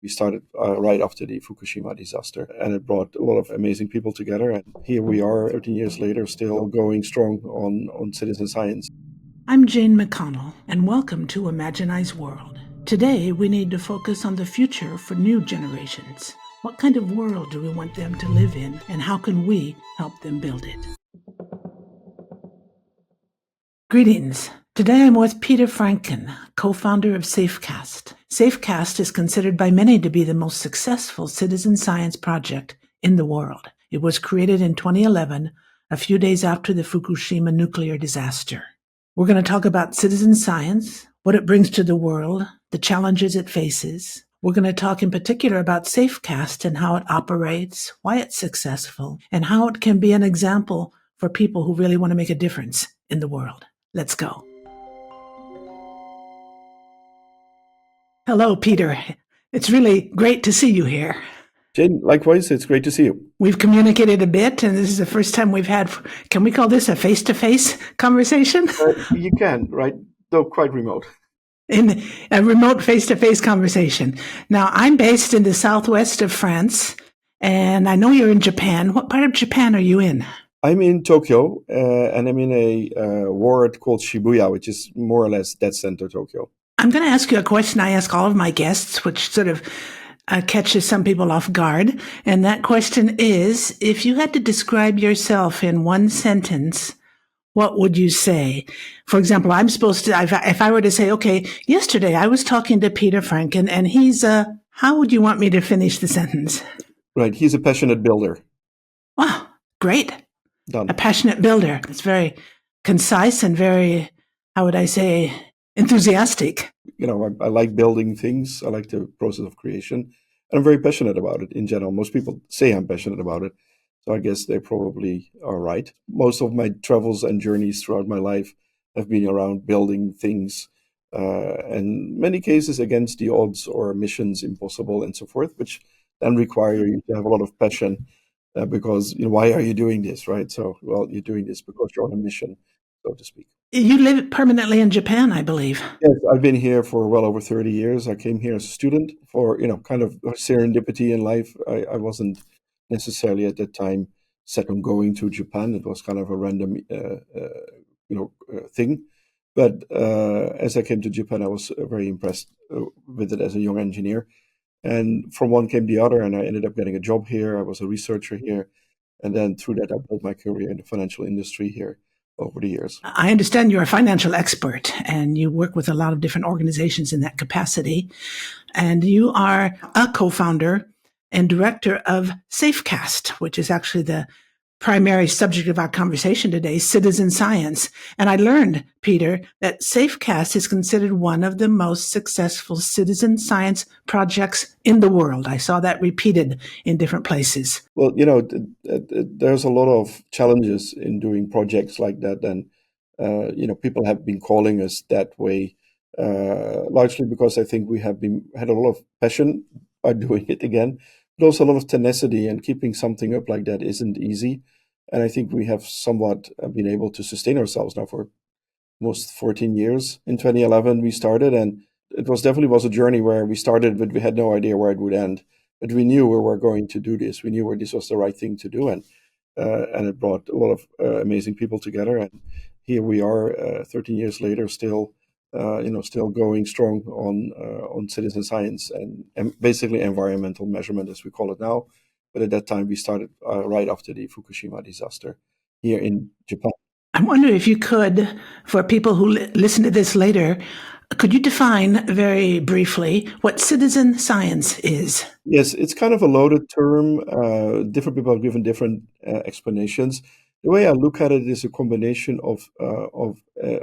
We started right after the Fukushima disaster, and it brought a lot of amazing people together. And here we are, 13 years later, still going strong on citizen science. I'm Jane McConnell, and welcome to Imaginize World. Today, we need to focus on the future for new generations. What kind of world do we want them to live in, and how can we help them build it? Greetings. Today I'm with Pieter Franken, co-founder of Safecast. Safecast is considered by many to be the most successful citizen science project in the world. It was created in 2011, a few days after the Fukushima nuclear disaster. We're going to talk about citizen science, what it brings to the world, the challenges it faces. We're going to talk in particular about Safecast and how it operates, why it's successful, and how it can be an example for people who really want to make a difference in the world. Let's go. Hello, Pieter. It's really great to see you here. Jane, likewise, it's great to see you. We've communicated a bit, and this is the first time we've had, can we call this a face-to-face conversation? You can, right? Though quite remote. In a remote face-to-face conversation. Now, I'm based in the southwest of France, and I know you're in Japan. What part of Japan are you in? I'm in Tokyo, and I'm in a ward called Shibuya, which is more or less dead center Tokyo. I'm going to ask you a question I ask all of my guests, which sort of catches some people off guard. And that question is, if you had to describe yourself in one sentence, what would you say? For example, I'm supposed to, if I were to say, okay, yesterday I was talking to Pieter Franken, and he's how would you want me to finish the sentence? Right, he's a passionate builder. Wow, great. Done. A passionate builder. It's very concise and very, how would I say, enthusiastic. You know, I like building things. I like the process of creation. And I'm very passionate about it in general. Most people say I'm passionate about it. So I guess they probably are right. Most of my travels and journeys throughout my life have been around building things, and in many cases against the odds or missions impossible and so forth, which then require you to have a lot of passion. Because why are you doing this, right? So, well, you're doing this because you're on a mission, so to speak. You live permanently in Japan, I believe. Yes, I've been here for well over 30 years. I came here as a student for, kind of serendipity in life. I wasn't necessarily at that time set on going to Japan. It was kind of a random, thing. But as I came to Japan, I was very impressed with it as a young engineer. And from one came the other, and I ended up getting a job here. I was a researcher here. And then through that, I built my career in the financial industry here over the years. I understand you're a financial expert, and you work with a lot of different organizations in that capacity. And you are a co-founder and director of Safecast, which is actually the primary subject of our conversation today, citizen science. And I learned, Pieter, that Safecast is considered one of the most successful citizen science projects in the world. I saw that repeated in different places. Well, there's a lot of challenges in doing projects like that. And, people have been calling us that way, largely because I think we have had a lot of passion by doing it again. But also a lot of tenacity, and keeping something up like that isn't easy. And I think we have somewhat been able to sustain ourselves now for almost 14 years. In 2011, we started, and it definitely was a journey where we started, but we had no idea where it would end. But we knew we were going to do this. We knew where this was the right thing to do, and it brought a lot of amazing people together. And here we are, 13 years later, still going strong on citizen science and basically environmental measurement, as we call it now. But at that time, we started right after the Fukushima disaster here in Japan. I wonder if you could, for people who listen to this later, could you define very briefly what citizen science is? Yes, it's kind of a loaded term. Different people have given different explanations. The way I look at it is a combination of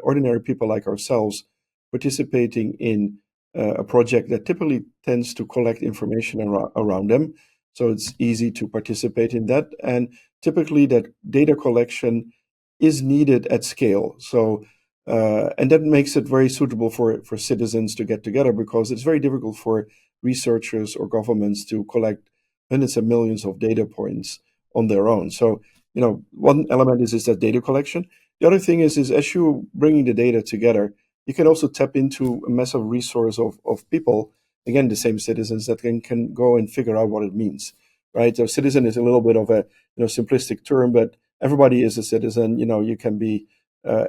ordinary people like ourselves participating in a project that typically tends to collect information around them. So it's easy to participate in that. And typically that data collection is needed at scale. So, and that makes it very suitable for citizens to get together, because it's very difficult for researchers or governments to collect hundreds of millions of data points on their own. So, one element is that data collection. The other thing is as you bringing the data together, you can also tap into a massive resource of people again, the same citizens that can go and figure out what it means, right? So citizen is a little bit of a simplistic term, but everybody is a citizen. You can be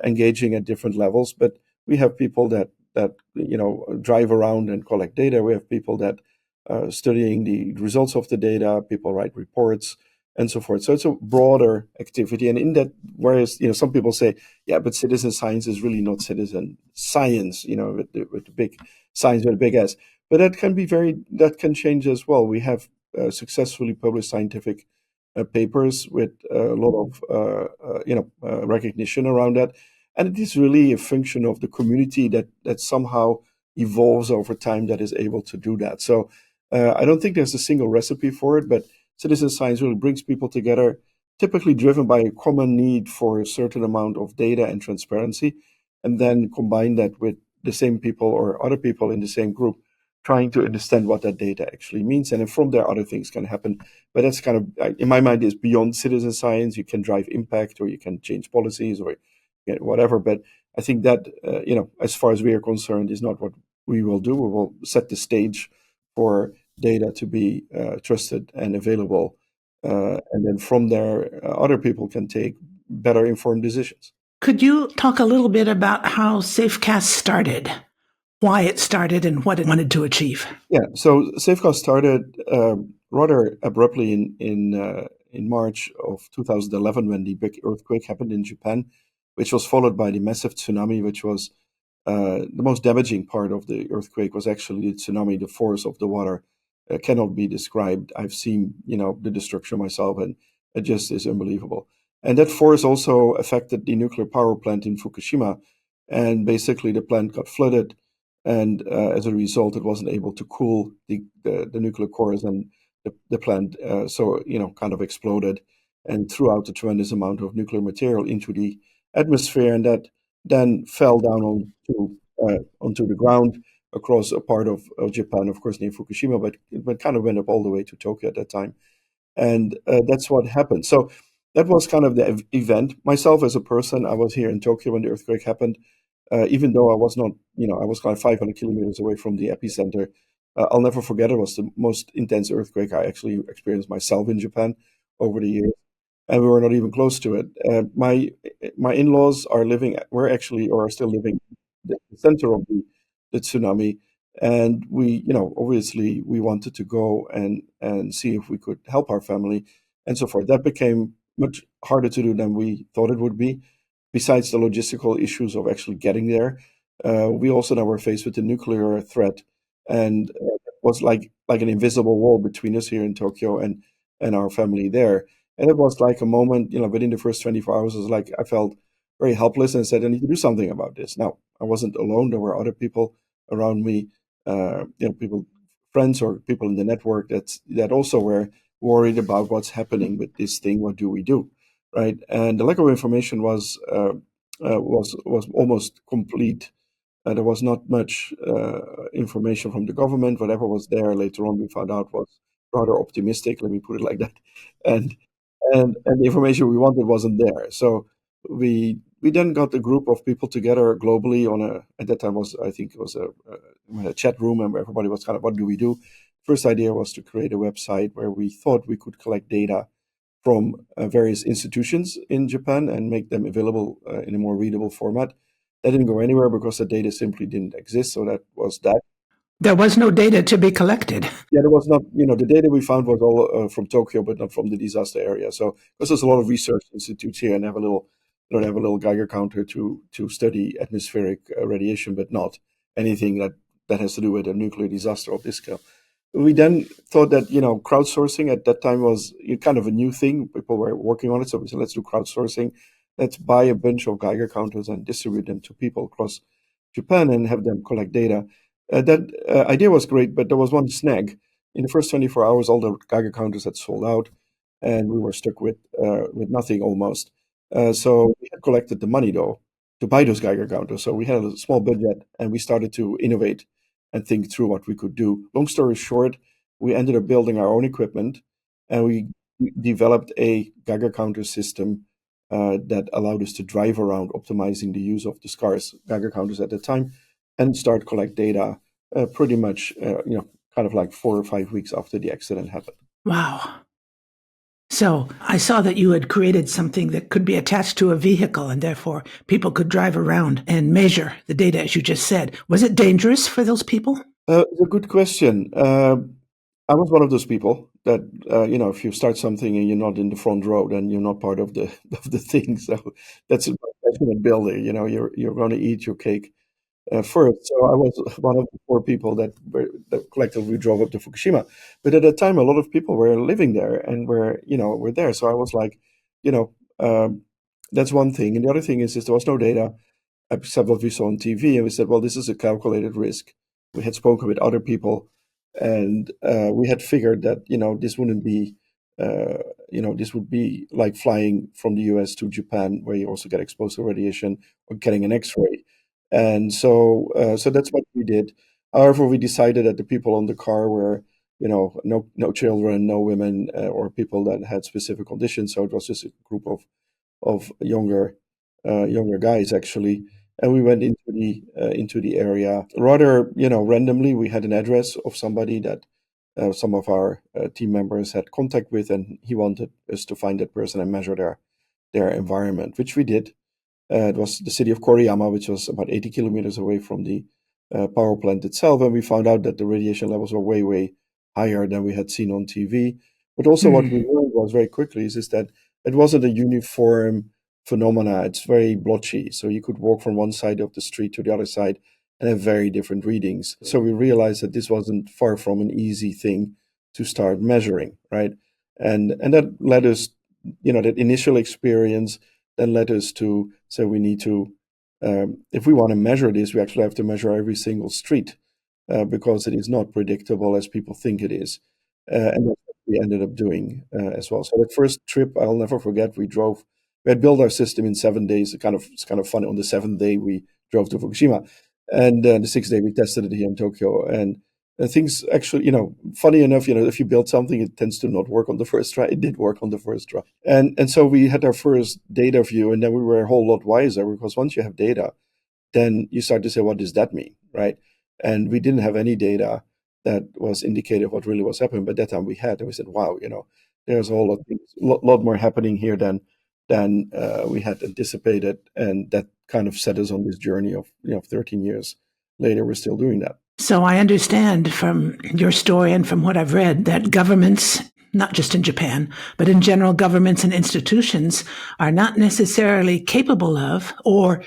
engaging at different levels, but we have people that drive around and collect data. We have people that studying the results of the data. People write reports and so forth. So it's a broader activity, and in that, whereas some people say, yeah, but citizen science is really not citizen science, with the big science with a big S. But that can change as well. We have successfully published scientific papers with a lot of recognition around that, and it is really a function of the community that somehow evolves over time that is able to do that. So I don't think there's a single recipe for it, but citizen science really brings people together, typically driven by a common need for a certain amount of data and transparency, and then combine that with the same people or other people in the same group trying to understand what that data actually means. And then from there, other things can happen. But that's kind of, in my mind, is beyond citizen science. You can drive impact, or you can change policies, or whatever. But I think that, as far as we are concerned, is not what we will do. We will set the stage for data to be trusted and available. And then from there, other people can take better informed decisions. Could you talk a little bit about how Safecast started, why it started, and what it wanted to achieve? Yeah, so Safecast started rather abruptly in March of 2011, when the big earthquake happened in Japan, which was followed by the massive tsunami, which was the most damaging part of the earthquake was actually the tsunami. The force of the water cannot be described. I've seen, the destruction myself, and it just is unbelievable. And that force also affected the nuclear power plant in Fukushima, and basically the plant got flooded, and as a result, it wasn't able to cool the nuclear cores, and the plant, kind of exploded and threw out a tremendous amount of nuclear material into the atmosphere, and that then fell down onto the ground across a part of Japan, of course, near Fukushima, but it kind of went up all the way to Tokyo at that time. And that's what happened. So that was kind of the event. Myself, as a person, I was here in Tokyo when the earthquake happened, even though I was not, I was kind of 500 kilometers away from the epicenter. I'll never forget, it was the most intense earthquake I actually experienced myself in Japan over the years, and we were not even close to it. My in-laws were actually, or are still living in the center of the tsunami, and we, obviously we wanted to go and see if we could help our family and so forth. That became much harder to do than we thought it would be. Besides the logistical issues of actually getting there, we also now were faced with the nuclear threat, and it was like an invisible wall between us here in Tokyo and our family there. And it was like a moment, within the first 24 hours, it was like I felt very helpless and said, I need to do something about this. Now, I wasn't alone. There were other people around me, people, friends or people in the network that also were worried about what's happening with this thing. What do we do? Right? And the lack of information was almost complete. There was not much information from the government. Whatever was there later on, we found out was rather optimistic. Let me put it like that. And and the information we wanted wasn't there. So we then got a group of people together globally on at that time was, I think it was a chat room, and everybody was kind of, what do we do? First idea was to create a website where we thought we could collect data from various institutions in Japan and make them available in a more readable format. That didn't go anywhere because the data simply didn't exist. So that was that. There was no data to be collected. Yeah, there was not, the data we found was all from Tokyo, but not from the disaster area. So, because there's a lot of research institutes here and have a little Geiger counter to study atmospheric radiation, but not anything that has to do with a nuclear disaster of this scale. We then thought that, crowdsourcing at that time was kind of a new thing. People were working on it. So we said, let's do crowdsourcing. Let's buy a bunch of Geiger counters and distribute them to people across Japan and have them collect data. That idea was great, but there was one snag. In the first 24 hours, all the Geiger counters had sold out, and we were stuck with nothing almost. So we had collected the money, though, to buy those Geiger counters. So we had a small budget, and we started to innovate and think through what we could do. Long story short, we ended up building our own equipment, and we developed a Geiger counter system that allowed us to drive around, optimizing the use of the scarce Geiger counters at the time, and start collect data pretty much, kind of like 4 or 5 weeks after the accident happened. Wow. So I saw that you had created something that could be attached to a vehicle and therefore people could drive around and measure the data, as you just said. Was it dangerous for those people? It's a good question. I was one of those people that, if you start something and you're not in the front row, then you're not part of the of the thing. So that's a definite builder. You're going to eat your cake first. So I was one of the 4 people that collectively drove up to Fukushima. But at that time, a lot of people were living there and were there. So I was like, you know, um, that's one thing. And the other thing is there was no data except what we saw on TV, and we said, well, this is a calculated risk. We had spoken with other people, and we had figured that this wouldn't be, this would be like flying from the US to Japan, where you also get exposed to radiation or getting an X-ray, and so that's what we did. However, we decided that the people on the car were, no children, no women, or people that had specific conditions. So it was just a group of younger guys actually, and we went into the area rather randomly. We had an address of somebody that some of our team members had contact with, and he wanted us to find that person and measure their environment, which we did. It was the city of Koriyama, which was about 80 kilometers away from the power plant itself, and we found out that the radiation levels were way, way higher than we had seen on TV. But also, what we learned was very quickly is that it wasn't a uniform phenomena. It's very blotchy, so you could walk from one side of the street to the other side and have very different readings. So we realized that this wasn't far from an easy thing to start measuring, right? And that led us, that initial experience then led us to say we need to, if we want to measure this, we actually have to measure every single street because it is not predictable as people think it is. And that's what we ended up doing as well. So that first trip, I'll never forget. We had built our system in 7 days. It's kind of fun. On the 7th day, we drove to Fukushima, and the 6th day we tested it here in Tokyo. And things actually, funny enough, if you build something, it tends to not work on the first try. It did work on the first try, and so we had our first data view, and then we were a whole lot wiser because once you have data, then you start to say, what does that mean, right? And we didn't have any data that was indicative of what really was happening. But that time we had, and we said, wow, there's a whole lot more happening here than we had anticipated, and that kind of set us on this journey of 13 years later, we're still doing that. So I understand from your story and from what I've read that governments, not just in Japan, but in general, governments and institutions are not necessarily capable of or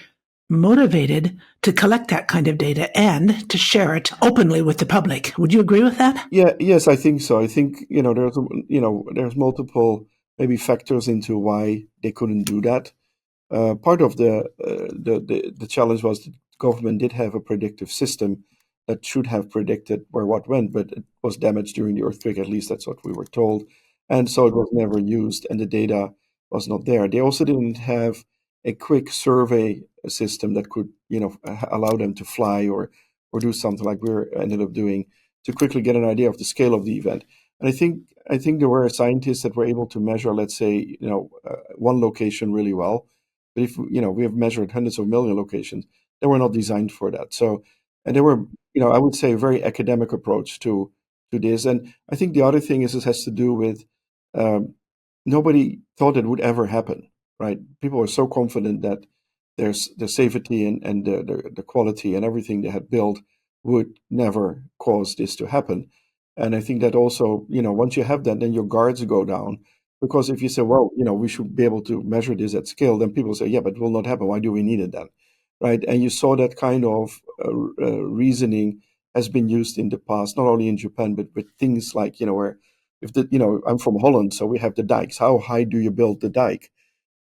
motivated to collect that kind of data and to share it openly with the public. Would you agree with that? Yeah, yes, I think so. I think there's multiple maybe factors into why they couldn't do that. Part of the challenge was the government did have a predictive system that should have predicted where what went, but it was damaged during the earthquake. At least that's what we were told, and so it was never used, and the data was not there. They also didn't have a quick survey system that could allow them to fly or do something like we ended up doing to quickly get an idea of the scale of the event. And I think there were scientists that were able to measure, let's say, one location really well. But if we have measured hundreds of million locations, they were not designed for that. So, and they were, I would say, a very academic approach to this. And I think the other thing is this has to do with um, nobody thought it would ever happen, right? People were so confident that there's the safety and the quality and everything they had built would never cause this to happen. And I think that also, once you have that, then your guards go down. Because if you say, well, we should be able to measure this at scale, then people say, yeah, but it will not happen. Why do we need it then? Right? And you saw that kind of reasoning has been used in the past, not only in Japan, but with things like, where if I'm from Holland, so we have the dikes. How high do you build the dike?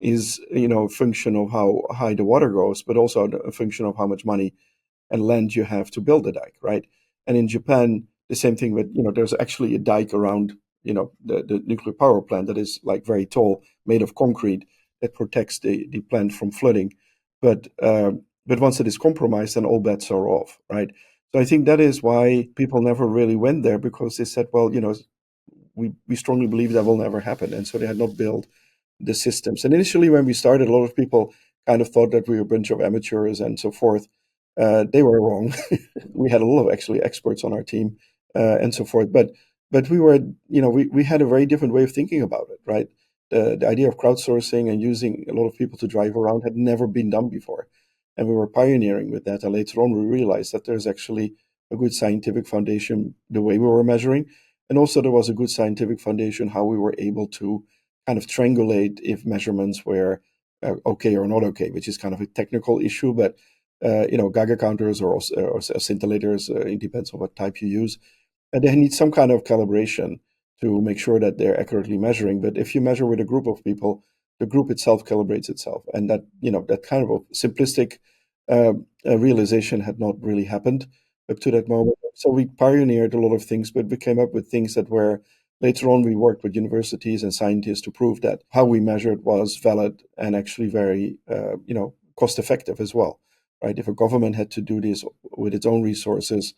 Is a function of how high the water goes, but also a function of how much money and land you have to build a dike, right? And in Japan, the same thing with there's actually a dike around the nuclear power plant that is like very tall, made of concrete that protects the plant from flooding. But once it is compromised, then all bets are off, right? So I think that is why people never really went there because they said, well, we strongly believe that will never happen, and so they had not built the systems. And initially, when we started, a lot of people kind of thought that we were a bunch of amateurs and so forth. they were wrong. We had a lot of actually experts on our team and so forth. But we were, we had a very different way of thinking about it, right? The idea of crowdsourcing and using a lot of people to drive around had never been done before. And we were pioneering with that. And later on, we realized that there's actually a good scientific foundation the way we were measuring. And also, there was a good scientific foundation how we were able to kind of triangulate if measurements were okay or not okay, which is kind of a technical issue. But Geiger counters or scintillators, it depends on what type you use, and they need some kind of calibration to make sure that they're accurately measuring. But if you measure with a group of people, the group itself calibrates itself, and that kind of a simplistic realization had not really happened up to that moment. So we pioneered a lot of things, but we came up with things that were later on. We worked with universities and scientists to prove that how we measured was valid and actually very cost effective as well. Right? If a government had to do this with its own resources,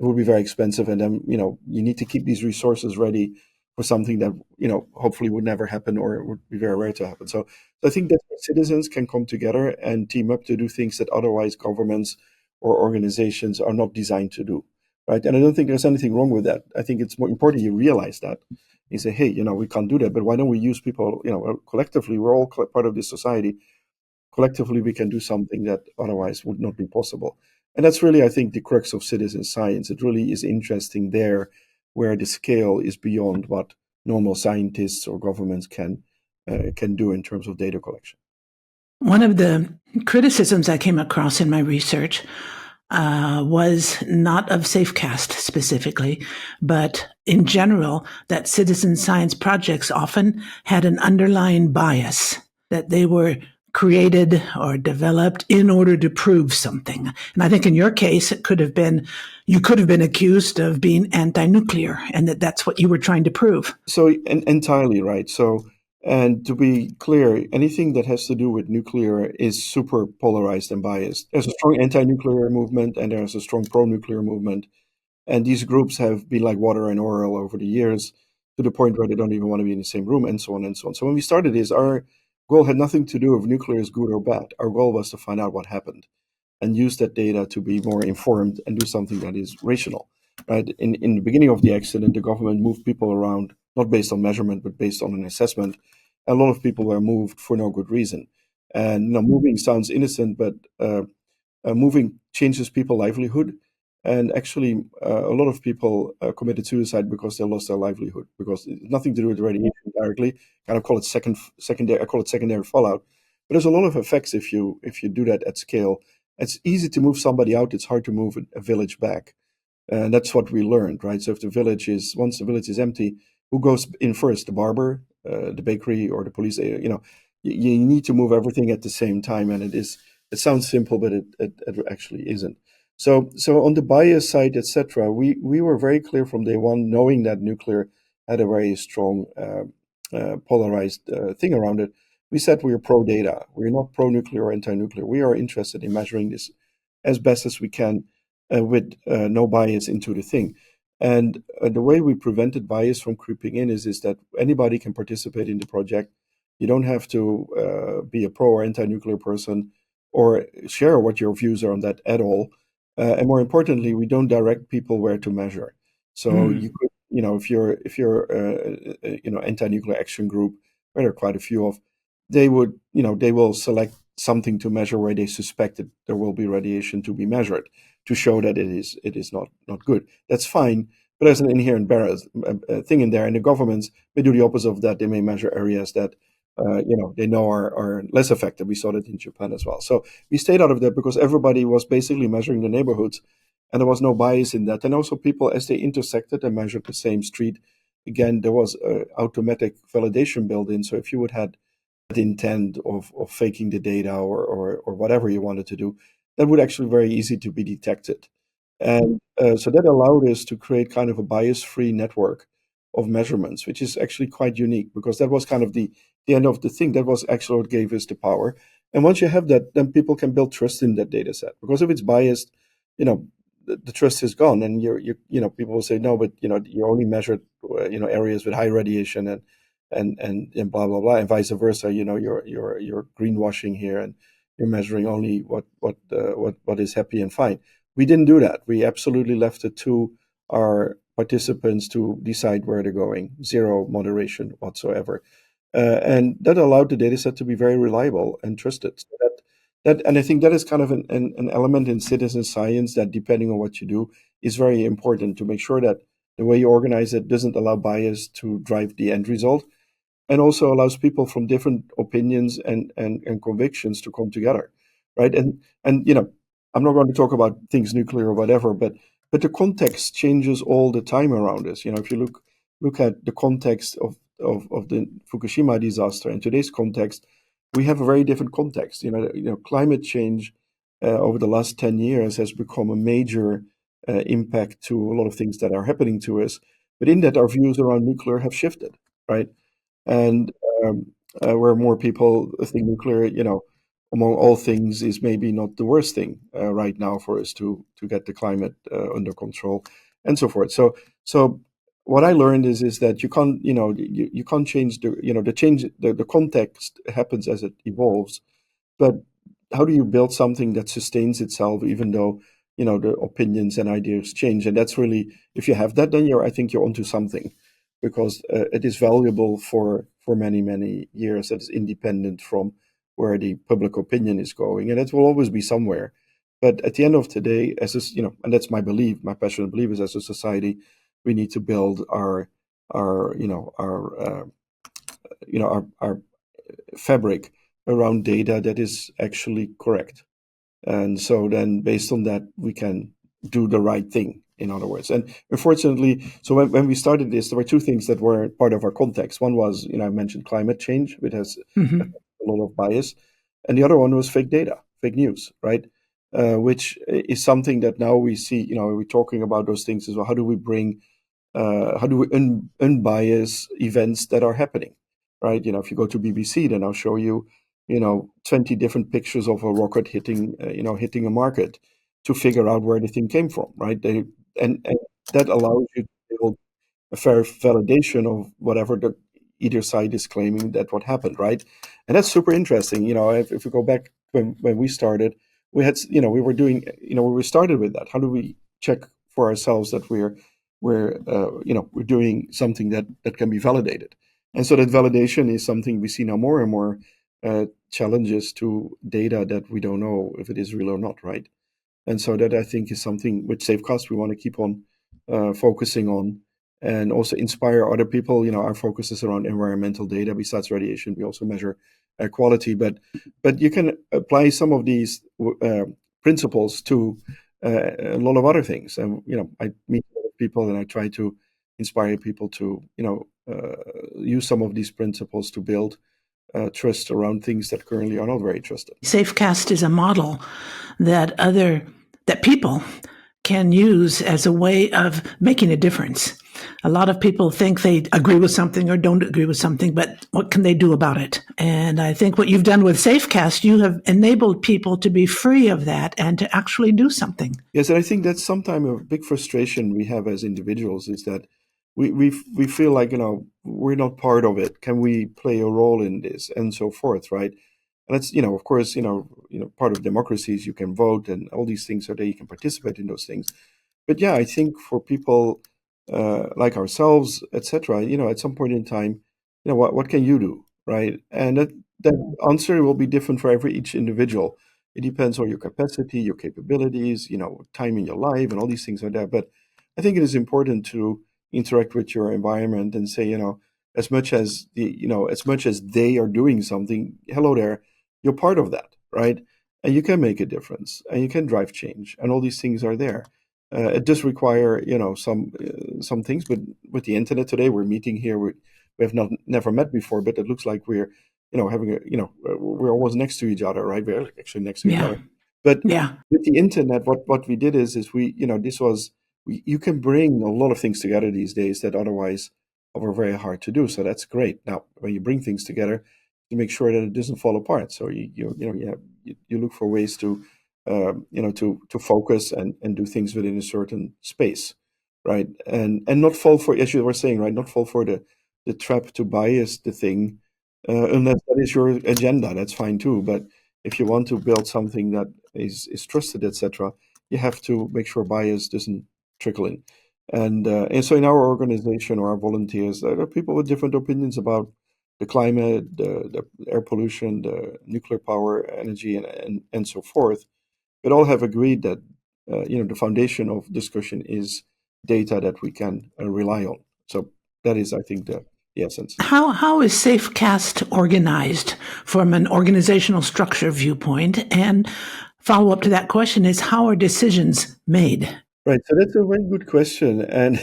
it would be very expensive, and then you need to keep these resources ready for something that hopefully would never happen or would be very rare to happen. So I think that citizens can come together and team up to do things that otherwise governments or organizations are not designed to do, right? And I don't think there's anything wrong with that. I think it's more important you realize that. You say, hey, we can't do that, but why don't we use people? Collectively, we're all part of this society. Collectively, we can do something that otherwise would not be possible. And that's really, I think, the crux of citizen science. It really is interesting there, where the scale is beyond what normal scientists or governments can do in terms of data collection. One of the criticisms I came across in my research was not of Safecast specifically, but in general, that citizen science projects often had an underlying bias, that they were created or developed in order to prove something. And I think in your case, you could have been accused of being anti-nuclear, and that's what you were trying to prove. So entirely right. So, and to be clear, anything that has to do with nuclear is super polarized and biased. There's a strong anti-nuclear movement and there's a strong pro-nuclear movement. And these groups have been like water and oil over the years, to the point where they don't even want to be in the same room, and so on and so on. So when we started this, our goal had nothing to do with nuclear is good or bad. Our goal was to find out what happened and use that data to be more informed and do something that is rational. Right? In the beginning of the accident, the government moved people around, not based on measurement, but based on an assessment. A lot of people were moved for no good reason. And moving sounds innocent, but moving changes people's livelihood. And actually, a lot of people committed suicide because they lost their livelihood, because it's nothing to do with radiation directly. Kind of call it secondary. I call it secondary fallout. But there's a lot of effects if you do that at scale. It's easy to move somebody out. It's hard to move a village back, and that's what we learned, right? So if once the village is empty, who goes in first? The barber, the bakery, or the police? You need to move everything at the same time, and it sounds simple, but it actually isn't. So on the bias side, etc., we were very clear from day one, knowing that nuclear had a very strong polarized thing around it. We said we are pro data. We're not pro nuclear or anti nuclear. We are interested in measuring this as best as we can with no bias into the thing. And the way we prevented bias from creeping in is that anybody can participate in the project. You don't have to be a pro or anti-nuclear person or share what your views are on that at all. And more importantly, we don't direct people where to measure. So you could, if you're anti-nuclear action group, where there are quite a few of, they will select something to measure where they suspect that there will be radiation to be measured, to show that it is not good. That's fine, but there's an inherent thing in there, and the governments may do the opposite of that. They may measure areas that they know are less effective. We saw that in Japan as well. So we stayed out of that because everybody was basically measuring the neighborhoods, and there was no bias in that. And also, people, as they intersected and measured the same street, again, there was automatic validation built in. So if you would had the intent of faking the data or whatever you wanted to do, that would actually be very easy to be detected. And so that allowed us to create kind of a bias-free network of measurements, which is actually quite unique, because that was kind of the end of the thing. That was actually what gave us the power. And once you have that, then people can build trust in that data set. Because if it's biased, the trust is gone, and people will say no, but you only measured areas with high radiation and blah blah blah, and vice versa. You're greenwashing here, and you're measuring only what is happy and fine. We didn't do that. We absolutely left it to our participants to decide where they're going, zero moderation whatsoever. And that allowed the data set to be very reliable and trusted. So and I think that is kind of an element in citizen science that, depending on what you do, is very important to make sure that the way you organize it doesn't allow bias to drive the end result, and also allows people from different opinions and convictions to come together, right? And I'm not going to talk about things nuclear or whatever, but the context changes all the time around us. If you look at the context of the Fukushima disaster and today's context, we have a very different context. Climate change over the last 10 years has become a major impact to a lot of things that are happening to us. But in that, our views around nuclear have shifted, right? And where more people think nuclear, among all things, is maybe not the worst thing right now for us to get the climate under control and so forth. So what I learned is that you can't you can't change the context happens as it evolves, but how do you build something that sustains itself even though the opinions and ideas change? And that's really, if you have that, then I think you're onto something, because it is valuable for many years. That is independent from where the public opinion is going, and it will always be somewhere. But at the end of the day, and that's my belief, my passionate belief, is as a society, we need to build our fabric around data that is actually correct. And so then, based on that, we can do the right thing, in other words. And unfortunately, so when we started this, there were two things that were part of our context. One was, I mentioned climate change, which has Mm-hmm. a lot of bias. And the other one was fake data, fake news, right? Which is something that now we see, we're talking about those things as well. How do we unbias events that are happening, right? If you go to BBC, then I'll show you, 20 different pictures of a rocket hitting a market to figure out where the thing came from, right? And that allows you to build a fair validation of whatever either side is claiming that what happened, right? And that's super interesting. If we go back when we started, we had, we were doing, we started with that. How do we check for ourselves that we're doing something that can be validated? And so that validation is something we see now more and more challenges to data that we don't know if it is real or not, right? And so that, I think, is something which Safecast we want to keep on focusing on, and also inspire other people. Our focus is around environmental data. Besides radiation, we also measure quality, but you can apply some of these principles to a lot of other things. And I meet a lot of people, and I try to inspire people to use some of these principles to build trust around things that currently are not very trusted. Safecast is a model that people can use as a way of making a difference. A lot of people think they agree with something or don't agree with something, but what can they do about it? And I think what you've done with Safecast, you have enabled people to be free of that and to actually do something. Yes, and I think that's sometimes a big frustration we have as individuals, is that we feel like, we're not part of it. Can we play a role in this, and so forth, right? And that's, of course, part of democracy is you can vote, and all these things are there. You can participate in those things. But yeah, I think for people like ourselves, etc., at some point in time, what can you do, right? And that answer will be different for each individual. It depends on your capacity, your capabilities, time in your life, and all these things are there. But I think it is important to interact with your environment and say, as much as as much as they are doing something, hello there, you're part of that, right? And you can make a difference, and you can drive change, and all these things are there. It does require, some things, but with the internet today, we're meeting here. We have never met before, but it looks like we're, having we're almost next to each other, right? We're actually next to each other. But with the internet, what we did is we, you can bring a lot of things together these days that otherwise were very hard to do. So that's great. Now, when you bring things together, to make sure that it doesn't fall apart. So you look for ways to to focus and do things within a certain space, right? And not fall for, as you were saying, right? Not fall for the trap to bias the thing, unless that is your agenda. That's fine too. But if you want to build something that is trusted, etc., you have to make sure bias doesn't trickle in. And so in our organization or our volunteers, there are people with different opinions about the climate, the air pollution, the nuclear power, energy, and so forth. But all have agreed that the foundation of discussion is data that we can rely on. So that is, I think, the essence. How is Safecast organized from an organizational structure viewpoint? And follow up to that question is, how are decisions made? Right. So that's a very good question. And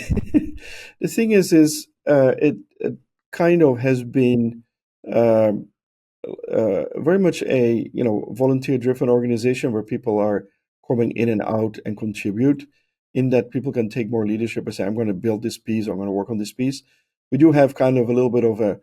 the thing is, it kind of has been um, very much a volunteer-driven organization where people are coming in and out and contribute. In that, people can take more leadership and say, "I'm going to build this piece. Or I'm going to work on this piece." We do have kind of a little bit of a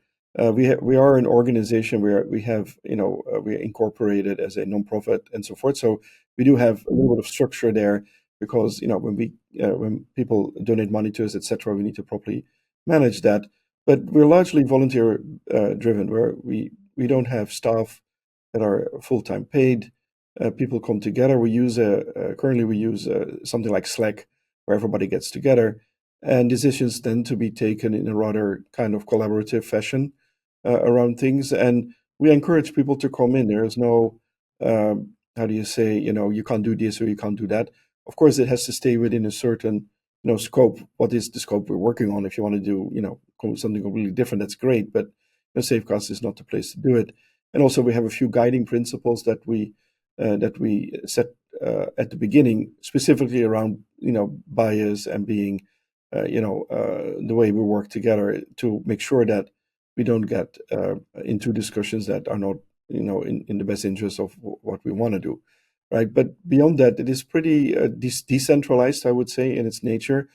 we are an organization where we have we are incorporated as a nonprofit and so forth. So we do have a little bit of structure there because when people donate money to us, etc., we need to properly manage that. But we're largely volunteer driven, where we don't have staff that are full-time paid. People come together. Currently we use something like Slack, where everybody gets together, and decisions tend to be taken in a rather kind of collaborative fashion around things. And we encourage people to come in. There is no how do you say, you can't do this or you can't do that. Of course, it has to stay within a certain scope. What is the scope we're working on? If you want to do something completely different, that's great. But Safecast is not the place to do it. And also, we have a few guiding principles that we set at the beginning, specifically around bias and being the way we work together to make sure that we don't get into discussions that are not in the best interest of what we want to do, right? But beyond that, it is pretty decentralized, I would say, in its nature.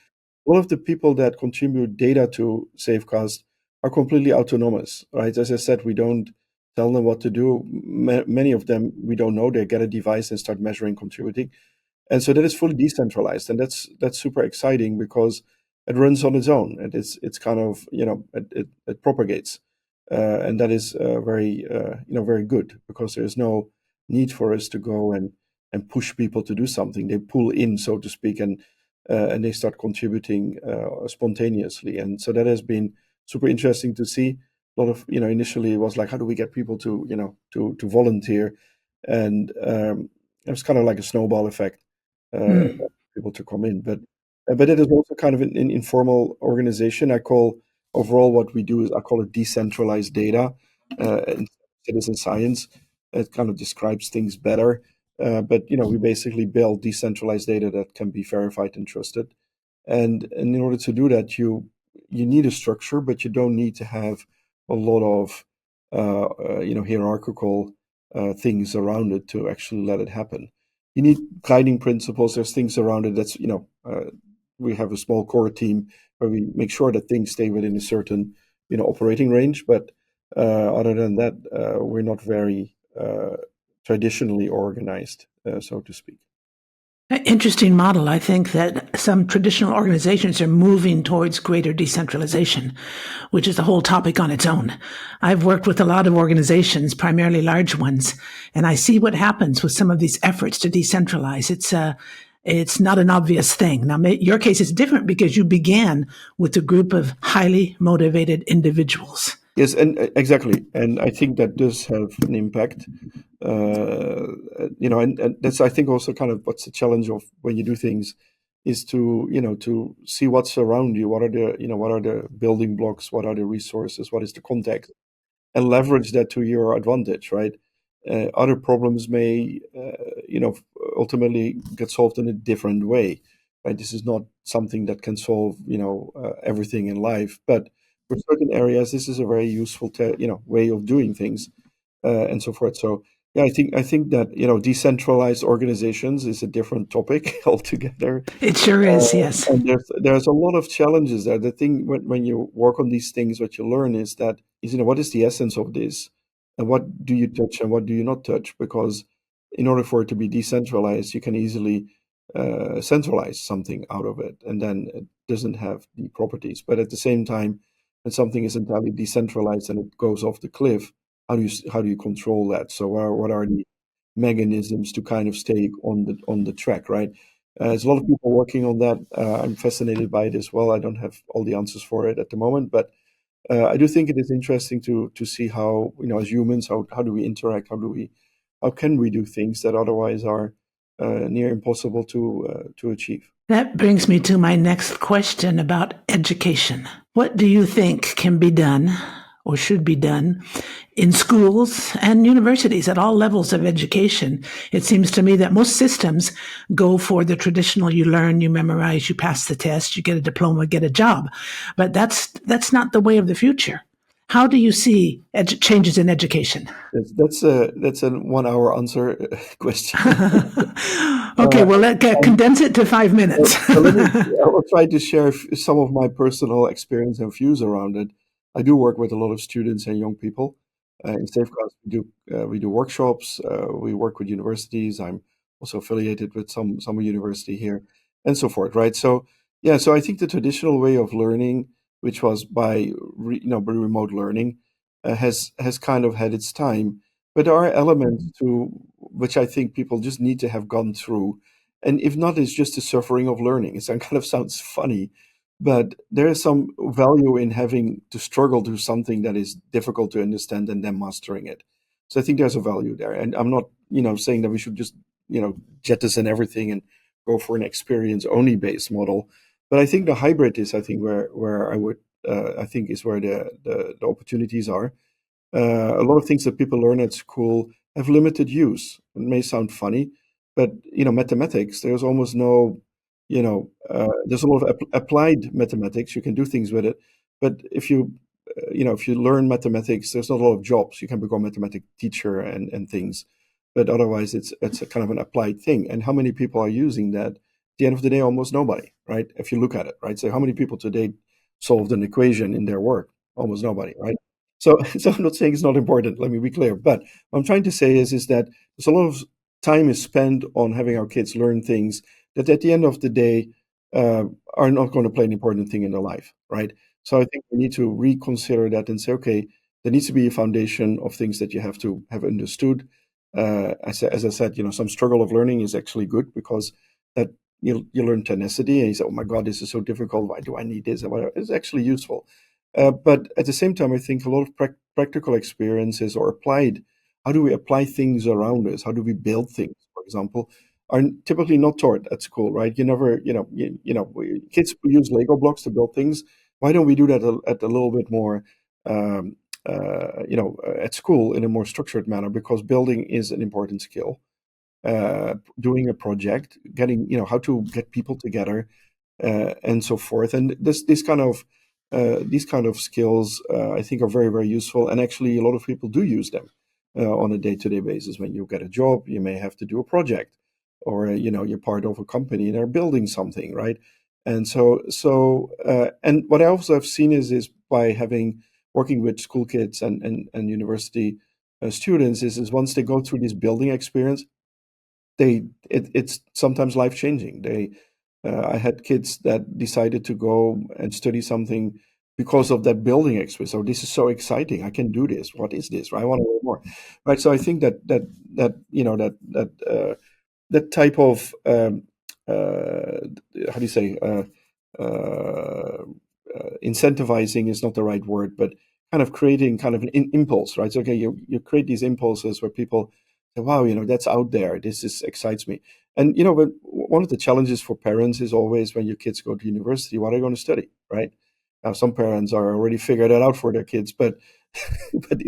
All of the people that contribute data to Safecast are completely autonomous, right? As I said, we don't tell them what to do. Many of them we don't know. They get a device and start measuring, contributing, and so that is fully decentralized, and that's super exciting because it runs on its own, and it's kind of it propagates, and that is very good because there's no need for us to go and push people to do something. They pull in, so to speak, and they start contributing spontaneously, and so that has been super interesting to see. A lot of initially it was like, how do we get people to to volunteer, and it was kind of like a snowball effect, Hmm. people to come in. But it is also kind of an informal organization. I call overall what we do is I call it decentralized data and citizen science. It kind of describes things better. But we basically build decentralized data that can be verified and trusted. And in order to do that, you need a structure, but you don't need to have a lot of hierarchical things around it to actually let it happen. You need guiding principles. There's things around it. We have a small core team where we make sure that things stay within a certain operating range. But other than that, we're not very traditionally organized, so to speak. Interesting model. I think that some traditional organizations are moving towards greater decentralization, which is a whole topic on its own. I've worked with a lot of organizations, primarily large ones, and I see what happens with some of these efforts to decentralize. It's not an obvious thing. Now, your case is different because you began with a group of highly motivated individuals. Yes, and exactly, and I think that does have an impact. And that's, I think, also kind of what's the challenge of when you do things is to see what's around you. What are the building blocks? What are the resources? What is the context? And leverage that to your advantage, right? Other problems may, ultimately get solved in a different way, right? This is not something that can solve, everything in life, but for certain areas, this is a very useful, way of doing things, and so forth. So, yeah, I think that decentralized organizations is a different topic altogether. It sure is, yes. And there's a lot of challenges there. The thing when you work on these things, what you learn is what is the essence of this, and what do you touch and what do you not touch? Because in order for it to be decentralized, you can easily centralize something out of it, and then it doesn't have the properties. But at the same time, when something is entirely decentralized and it goes off the cliff, how do you control that? So what are the mechanisms to kind of stay on the track, right? There's a lot of people working on that. I'm fascinated by it as well. I don't have all the answers for it at the moment, but I do think it is interesting to see how, as humans, how do we interact? How can we do things that otherwise are near impossible to achieve? That brings me to my next question about education. What do you think can be done or should be done in schools and universities at all levels of education? It seems to me that most systems go for the traditional: you learn, you memorize, you pass the test, you get a diploma, get a job. But that's not the way of the future. How do you see changes in education? That's a 1 hour answer question. Okay, uh, well, condense it to 5 minutes. so I will try to share some of my personal experience and views around it. I do work with a lot of students and young people. In Safecast, we do workshops. We work with universities. I'm also affiliated with some university here, and so forth. Right. So yeah. So I think the traditional way of learning, which was by remote learning, has kind of had its time. But there are elements to which I think people just need to have gone through, and if not, it's just the suffering of learning. It kind of sounds funny, but there is some value in having to struggle through something that is difficult to understand and then mastering it. So I think there's a value there. And I'm not, saying that we should just, jettison everything and go for an experience only based model. But I think the hybrid is, I think, where I think is where the opportunities are. A lot of things that people learn at school have limited use. It may sound funny, but mathematics. There's almost no, there's a lot of applied mathematics. You can do things with it, but if you learn mathematics, there's not a lot of jobs. You can become a mathematics teacher and things, but otherwise, it's a kind of an applied thing. And how many people are using that? At the end of the day, almost nobody, right? If you look at it, right? So how many people today solved an equation in their work? Almost nobody, right? So, so I'm not saying it's not important. Let me be clear. But what I'm trying to say is that there's a lot of time is spent on having our kids learn things that, at the end of the day, uh, are not going to play an important thing in their life, right? So I think we need to reconsider that and say, okay, there needs to be a foundation of things that you have to have understood. As I said, some struggle of learning is actually good because that you learn tenacity, and you say, oh my God, this is so difficult. Why do I need this? And whatever. It's actually useful. But at the same time, I think a lot of practical experiences or applied, how do we apply things around us? How do we build things, for example, are typically not taught at school, right? You never, kids use Lego blocks to build things. Why don't we do that at a little bit more, um, at school in a more structured manner? Because building is an important skill. Doing a project, getting, how to get people together, and so forth. And these kind of skills, I think, are very, very useful. And actually, a lot of people do use them on a day-to-day basis. When you get a job, you may have to do a project, or you're part of a company and they're building something, right? And and what else I've seen is by working with school kids and university students is once they go through this building experience, it's sometimes life changing. I had kids that decided to go and study something because of that building experience. So this is so exciting! I can do this. What is this? Right? I want to learn more. Right. So I think that type of how do you say incentivizing is not the right word, but kind of creating kind of an impulse, right? So, okay, you create these impulses where people say, wow, that's out there. This is excites me. And, but one of the challenges for parents is always when your kids go to university, what are they going to study, right? Now, some parents are already figured that out for their kids, but but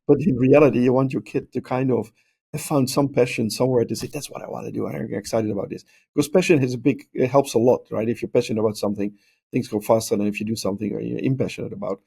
but in reality, you want your kid to kind of have found some passion somewhere to say, that's what I want to do. I'm excited about this. Because passion it helps a lot, right? If you're passionate about something, things go faster than if you do something you're impassionate about.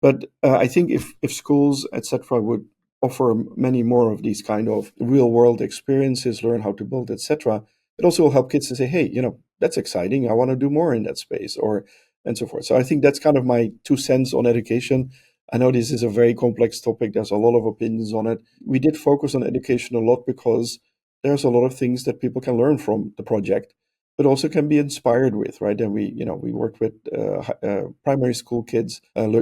But I think if schools, etc., would offer many more of these kind of real world experiences, learn how to build, etc., it also will help kids to say, hey, that's exciting. I want to do more in that space, or and so forth. So I think that's kind of my 2 cents on education. I know this is a very complex topic. There's a lot of opinions on it. We did focus on education a lot because there's a lot of things that people can learn from the project, but also can be inspired with, right? And we worked with primary school kids,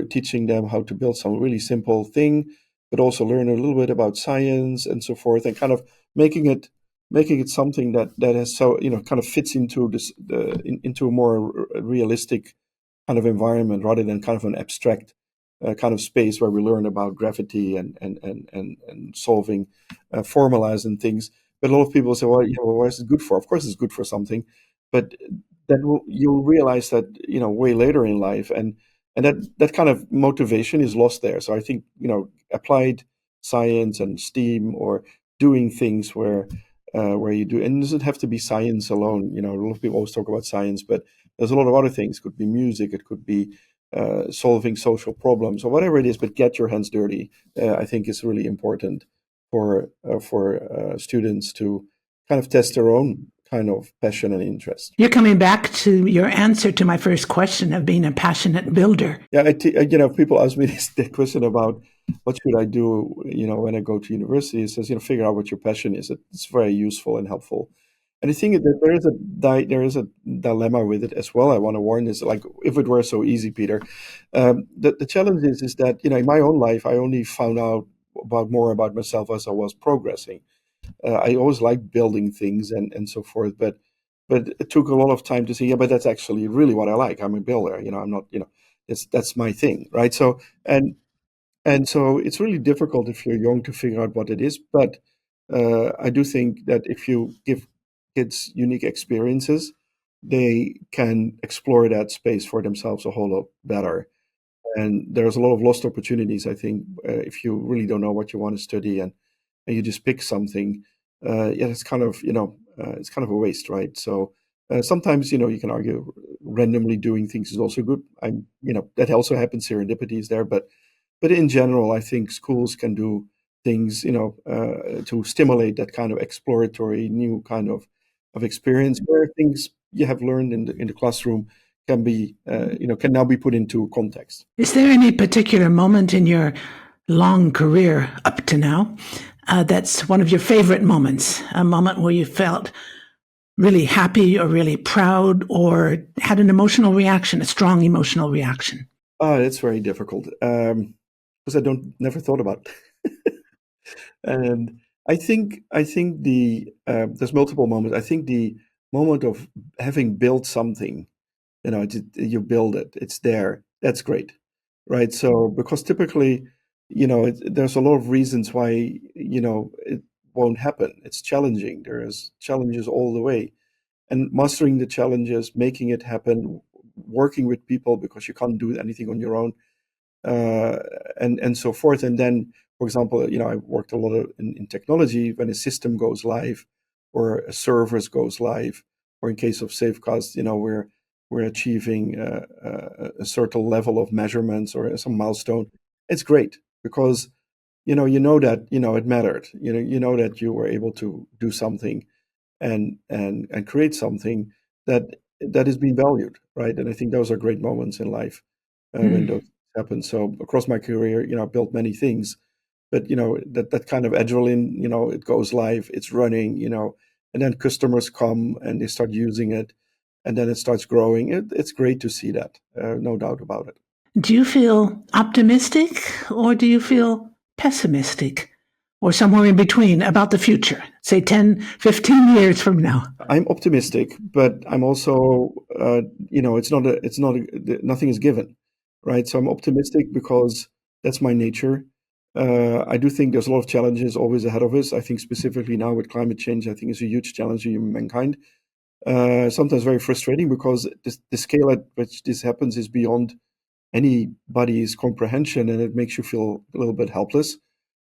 teaching them how to build some really simple thing, but also learn a little bit about science and so forth, and kind of making it something that has so kind of fits into into a more realistic kind of environment rather than kind of an abstract kind of space where we learn about gravity and solving formulas and things. But a lot of people say, well, what is it good for? Of course, it's good for something, but you'll realize that way later in life, and that kind of motivation is lost there. So I think applied science and STEAM or doing things where you do, and it doesn't have to be science alone. A lot of people always talk about science, but there's a lot of other things. It could be music, it could be solving social problems or whatever it is. But get your hands dirty. I think is really important for students to kind of test their own kind of passion and interest. You're coming back to your answer to my first question of being a passionate builder. Yeah, people ask me this question about what should I do, when I go to university. It says, figure out what your passion is. It's very useful and helpful. And I think that there is a dilemma with it as well. I want to warn is like, if it were so easy, Peter, the challenge is that, in my own life, I only found out more about myself as I was progressing. I always liked building things and so forth, but it took a lot of time to say, yeah, but that's actually really what I like. I'm a builder. I'm not, that's my thing, right? So and so it's really difficult if you're young to figure out what it is. But I do think that if you give kids unique experiences, they can explore that space for themselves a whole lot better. And there's a lot of lost opportunities, I think, if you really don't know what you want to study and you just pick something. Yeah, it's kind of a waste, right? So sometimes, you can argue randomly doing things is also good. That also happens, serendipity is there, but in general, I think schools can do things, to stimulate that kind of exploratory, new kind of experience where things you have learned in the classroom can be, can now be put into context. Is there any particular moment in your long career up to now that's one of your favorite moments, a moment where you felt really happy or really proud or had an emotional reaction, a strong emotional reaction? It's very difficult because I don't never thought about it. And I think there's multiple moments. I think the moment of having built something, you build it, it's there. That's great, right? So because typically, there's a lot of reasons why it won't happen. It's challenging. There's challenges all the way, and mastering the challenges, making it happen, working with people because you can't do anything on your own, uh, and so forth. And then, for example, I worked a lot in technology. When a system goes live, or a service goes live, or in case of Safecast, we're achieving a certain level of measurements or some milestone. It's great because that it mattered. You know that you were able to do something and create something that is being valued, right? And I think those are great moments in life when those happen. So across my career, I built many things, but that kind of adrenaline, it goes live, it's running, and then customers come and they start using it, and then it starts growing. It's great to see that, no doubt about it. Do you feel optimistic or do you feel pessimistic or somewhere in between about the future, say 10, 15 years from now? I'm optimistic, but I'm also, nothing is given, right? So I'm optimistic because that's my nature. I do think there's a lot of challenges always ahead of us. I think specifically now with climate change, I think it's a huge challenge to mankind. Sometimes very frustrating because the scale at which this happens is beyond anybody's comprehension, and it makes you feel a little bit helpless.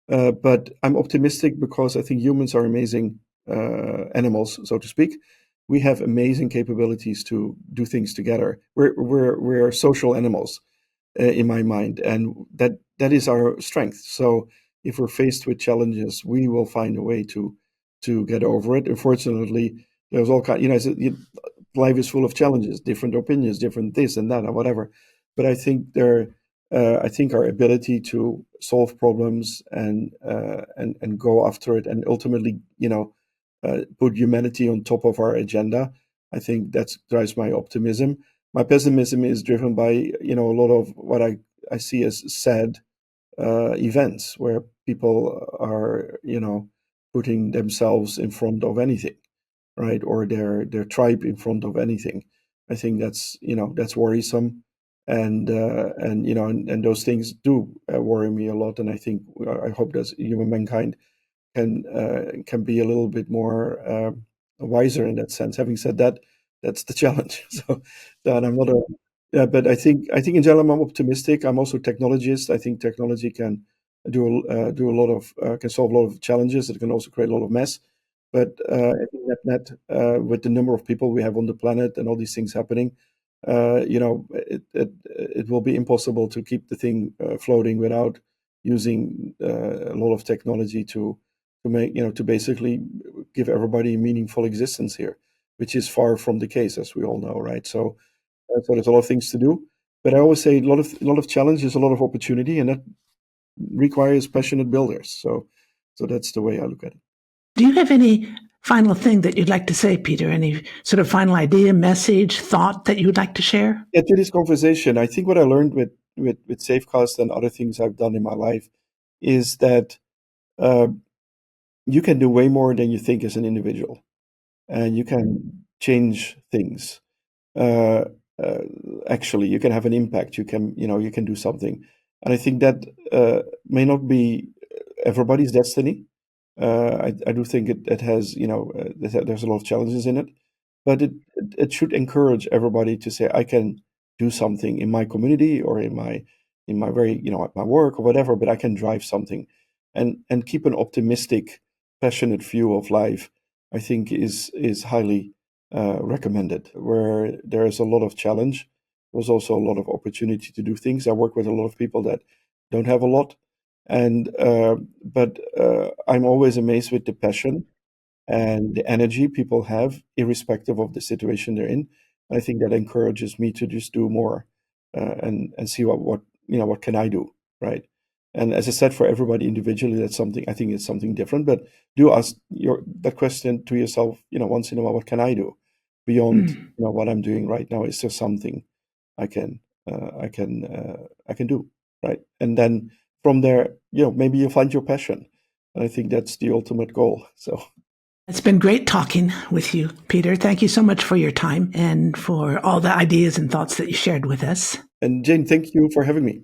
But I'm optimistic because I think humans are amazing animals, so to speak. We have amazing capabilities to do things together. We're social animals, in my mind, and that is our strength. So if we're faced with challenges, we will find a way to get over it. Unfortunately, there's all kind. Life is full of challenges, different opinions, different this and that, and whatever. But I think our ability to solve problems and go after it, and ultimately, put humanity on top of our agenda. I think that drives my optimism. My pessimism is driven by a lot of what I see as sad events where people are putting themselves in front of anything, right, or their tribe in front of anything. I think that's worrisome, and those things do worry me a lot. And I think I hope that human mankind can be a little bit more wiser in that sense. Having said that, that's the challenge. So that I'm not a yeah, but I think in general I'm optimistic. I'm also a technologist. I think technology can do a lot of can solve a lot of challenges. It can also create a lot of mess. But I think with the number of people we have on the planet and all these things happening, it will be impossible to keep the thing floating without using a lot of technology to make to basically give everybody a meaningful existence here, which is far from the case, as we all know, right? So there's a lot of things to do, but I always say a lot of challenges, a lot of opportunity, and that requires passionate builders. So that's the way I look at it. Do you have any final thing that you'd like to say, Pieter? Any sort of final idea, message, thought that you would like to share? Yeah, to this conversation, I think what I learned with Safecast and other things I've done in my life is that uh, you can do way more than you think as an individual, and you can change things. uh, uh, Actually, you can have an impact. You can do something, and I think that may not be everybody's destiny. I do think it has there's a lot of challenges in it, but it should encourage everybody to say I can do something in my community or in my very at my work or whatever, but I can drive something, and keep an optimistic, passionate view of life. I think is highly recommended. Where there is a lot of challenge, there's also a lot of opportunity to do things. I work with a lot of people that don't have a lot, and but I'm always amazed with the passion and the energy people have, irrespective of the situation they're in. I think that encourages me to just do more, and see what can I do, right? And as I said, for everybody individually, that's something I think it's something different. But do ask that question to yourself, once in a while. What can I do beyond what I'm doing right now? Is there something I can I can do, right? And then from there, maybe you find your passion, and I think that's the ultimate goal. So. It's been great talking with you, Pieter. Thank you so much for your time and for all the ideas and thoughts that you shared with us. And Jane, thank you for having me.